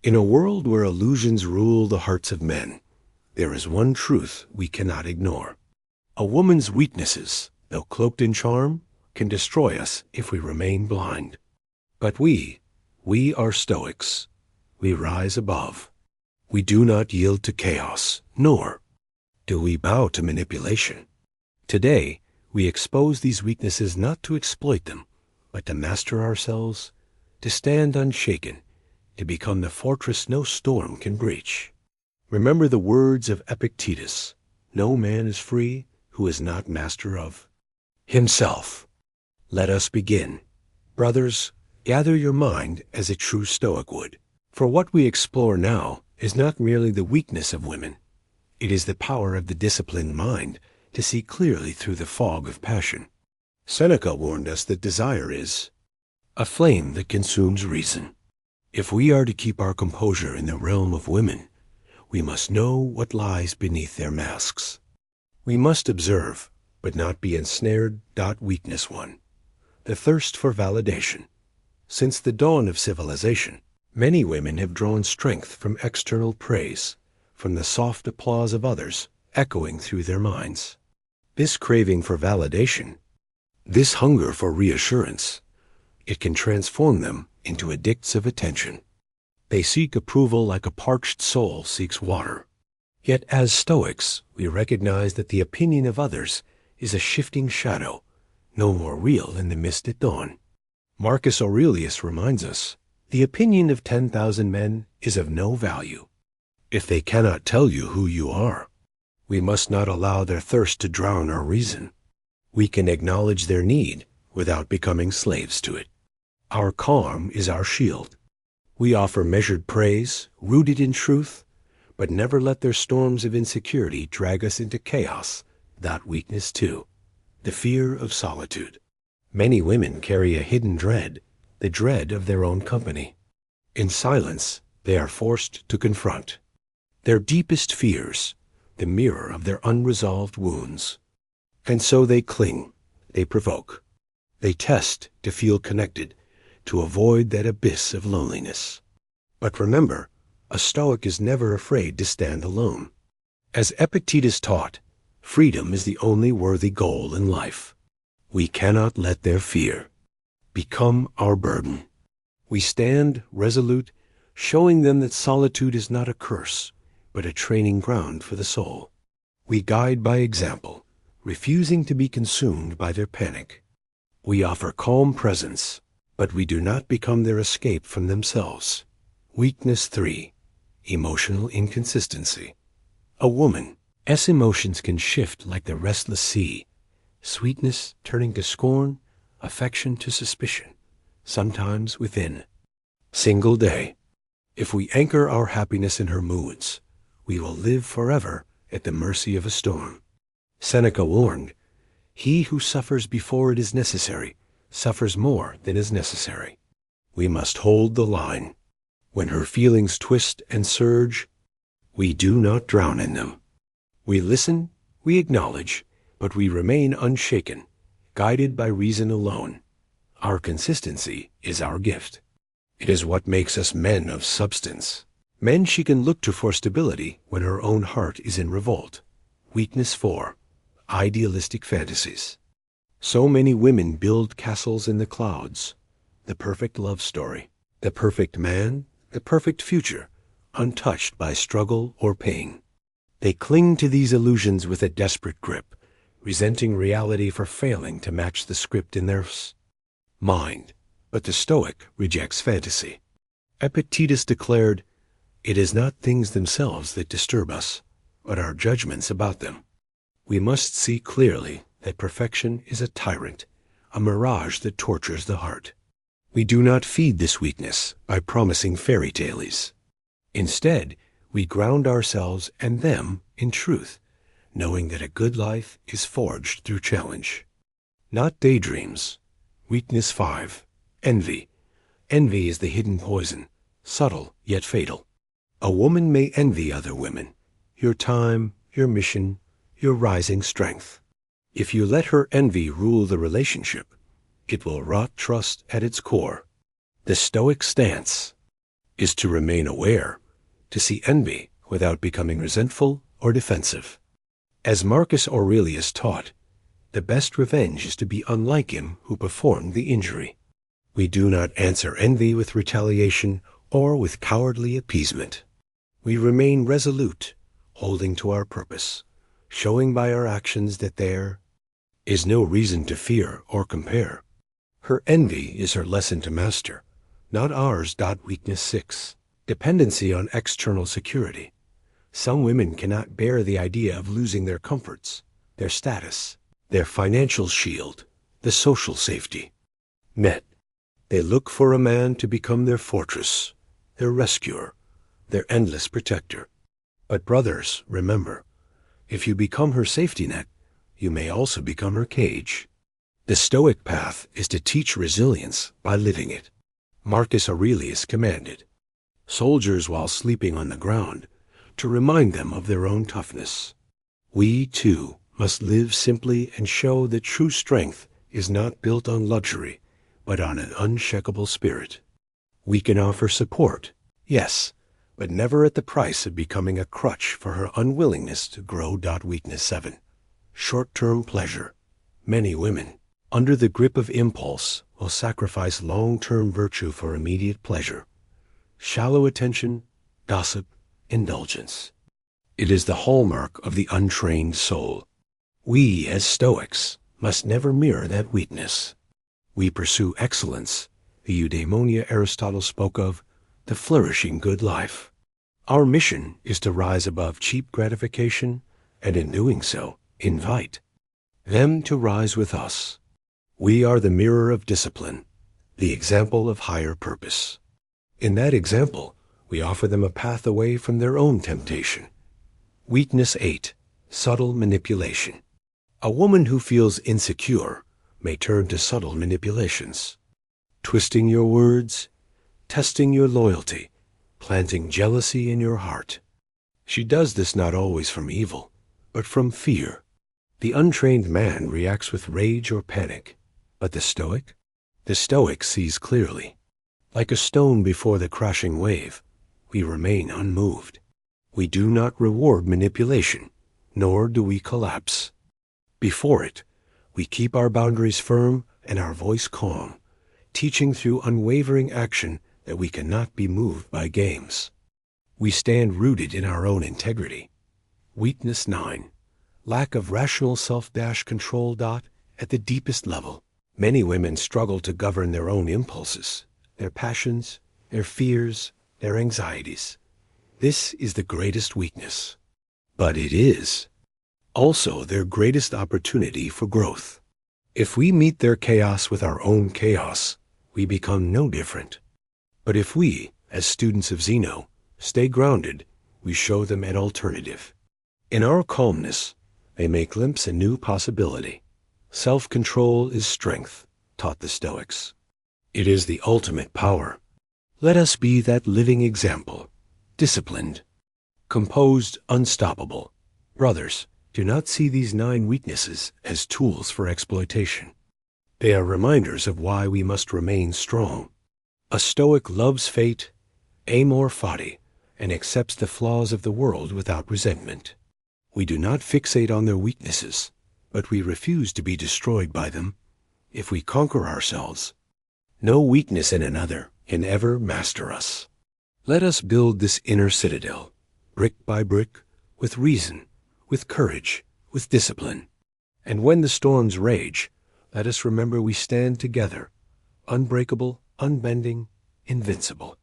In a world where illusions rule the hearts of men, there is one truth we cannot ignore. A woman's weaknesses, though cloaked in charm, can destroy us if we remain blind. But we are Stoics. We rise above. We do not yield to chaos, nor do we bow to manipulation. Today, we expose these weaknesses not to exploit them, but to master ourselves, to stand unshaken, to become the fortress no storm can breach. Remember the words of Epictetus: no man is free who is not master of himself. Let us begin. Brothers, gather your mind as a true Stoic would. For what we explore now is not merely the weakness of women. It is the power of the disciplined mind to see clearly through the fog of passion. Seneca warned us that desire is a flame that consumes reason. If we are to keep our composure in the realm of women, we must know what lies beneath their masks. We must observe, but not be ensnared. Weakness 1. The thirst for validation. Since the dawn of civilization, many women have drawn strength from external praise, from the soft applause of others echoing through their minds. This craving for validation, this hunger for reassurance, it can transform them into addicts of attention. They seek approval like a parched soul seeks water. Yet as Stoics, we recognize that the opinion of others is a shifting shadow, no more real in the mist at dawn. Marcus Aurelius reminds us, the opinion of 10,000 men is of no value if they cannot tell you who you are. We must not allow their thirst to drown our reason. We can acknowledge their need without becoming slaves to it. Our calm is our shield. We offer measured praise, rooted in truth, but never let their storms of insecurity drag us into chaos. Weakness 2. The fear of solitude. Many women carry a hidden dread, the dread of their own company. In silence, they are forced to confront their deepest fears, the mirror of their unresolved wounds. And so they cling, they provoke, they test to feel connected, to avoid that abyss of loneliness. But remember, a Stoic is never afraid to stand alone. As Epictetus taught, freedom is the only worthy goal in life. We cannot let their fear become our burden. We stand resolute, showing them that solitude is not a curse, but a training ground for the soul. We guide by example, refusing to be consumed by their panic. We offer calm presence, but we do not become their escape from themselves. Weakness 3. Emotional inconsistency. A woman's emotions can shift like the restless sea, sweetness turning to scorn, affection to suspicion, sometimes within single day. If we anchor our happiness in her moods, we will live forever at the mercy of a storm. Seneca warned, he who suffers before it is necessary suffers more than is necessary. We must hold the line. When her feelings twist and surge, we do not drown in them. We listen, we acknowledge, but we remain unshaken, guided by reason alone. Our consistency is our gift. It is what makes us men of substance. Men she can look to for stability when her own heart is in revolt. Weakness 4. Idealistic fantasies. So many women build castles in the clouds, the perfect love story, the perfect man, the perfect future, untouched by struggle or pain. They cling to these illusions with a desperate grip, resenting reality for failing to match the script in their mind. But the Stoic rejects fantasy. Epictetus declared, it is not things themselves that disturb us, but our judgments about them. We must see clearly that perfection is a tyrant, a mirage that tortures the heart. We do not feed this weakness by promising fairy tales. Instead, we ground ourselves and them in truth, knowing that a good life is forged through challenge, not daydreams. Weakness 5. Envy. Envy is the hidden poison, subtle yet fatal. A woman may envy other women, your time, your mission, your rising strength. If you let her envy rule the relationship, it will rot trust at its core. The Stoic stance. is to remain aware, to see envy without becoming resentful or defensive. As Marcus Aurelius taught, the best revenge is to be unlike him who performed the injury. We do not answer envy with retaliation or with cowardly appeasement. We remain resolute, holding to our purpose, showing by our actions that there is no reason to fear or compare. Her envy is her lesson to master, not ours. Weakness 6. Dependency on external security. Some women cannot bear the idea of losing their comforts, their status, their financial shield, the social safety. Met. They look for a man to become their fortress, their rescuer, their endless protector. But brothers, remember, if you become her safety net, you may also become her cage. The Stoic path is to teach resilience by living it. Marcus Aurelius commanded soldiers while sleeping on the ground to remind them of their own toughness. We, too, must live simply and show that true strength is not built on luxury, but on an unshakable spirit. We can offer support, yes, but never at the price of becoming a crutch for her unwillingness to grow. Weakness 7. Short-term pleasure. Many women, under the grip of impulse, will sacrifice long-term virtue for immediate pleasure. Shallow attention, gossip, indulgence. It is the hallmark of the untrained soul. We, as Stoics, must never mirror that weakness. We pursue excellence, the eudaimonia Aristotle spoke of, the flourishing good life. Our mission is to rise above cheap gratification, and in doing so, invite them to rise with us. We are the mirror of discipline, the example of higher purpose. In that example, we offer them a path away from their own temptation. Weakness 8. Subtle manipulation. A woman who feels insecure may turn to subtle manipulations, twisting your words, testing your loyalty, planting jealousy in your heart. She does this not always from evil, but from fear. The untrained man reacts with rage or panic, but the Stoic? The Stoic sees clearly. Like a stone before the crashing wave, we remain unmoved. We do not reward manipulation, nor do we collapse. Before it, we keep our boundaries firm and our voice calm, teaching through unwavering action that we cannot be moved by games. We stand rooted in our own integrity. Weakness 9. Lack of rational self-control. At the deepest level, many women struggle to govern their own impulses, their passions, their fears, their anxieties. This is the greatest weakness. But it is also their greatest opportunity for growth. If we meet their chaos with our own chaos, we become no different. But if we, as students of Zeno, stay grounded, we show them an alternative. In our calmness, they may glimpse a new possibility. Self-control is strength, taught the Stoics. It is the ultimate power. Let us be that living example, disciplined, composed, unstoppable. Brothers, do not see these 9 weaknesses as tools for exploitation. They are reminders of why we must remain strong. A Stoic loves fate, amor fati, and accepts the flaws of the world without resentment. We do not fixate on their weaknesses, but we refuse to be destroyed by them. If we conquer ourselves, no weakness in another can ever master us. Let us build this inner citadel, brick by brick, with reason, with courage, with discipline. And when the storms rage, let us remember we stand together, unbreakable, unbending, invincible.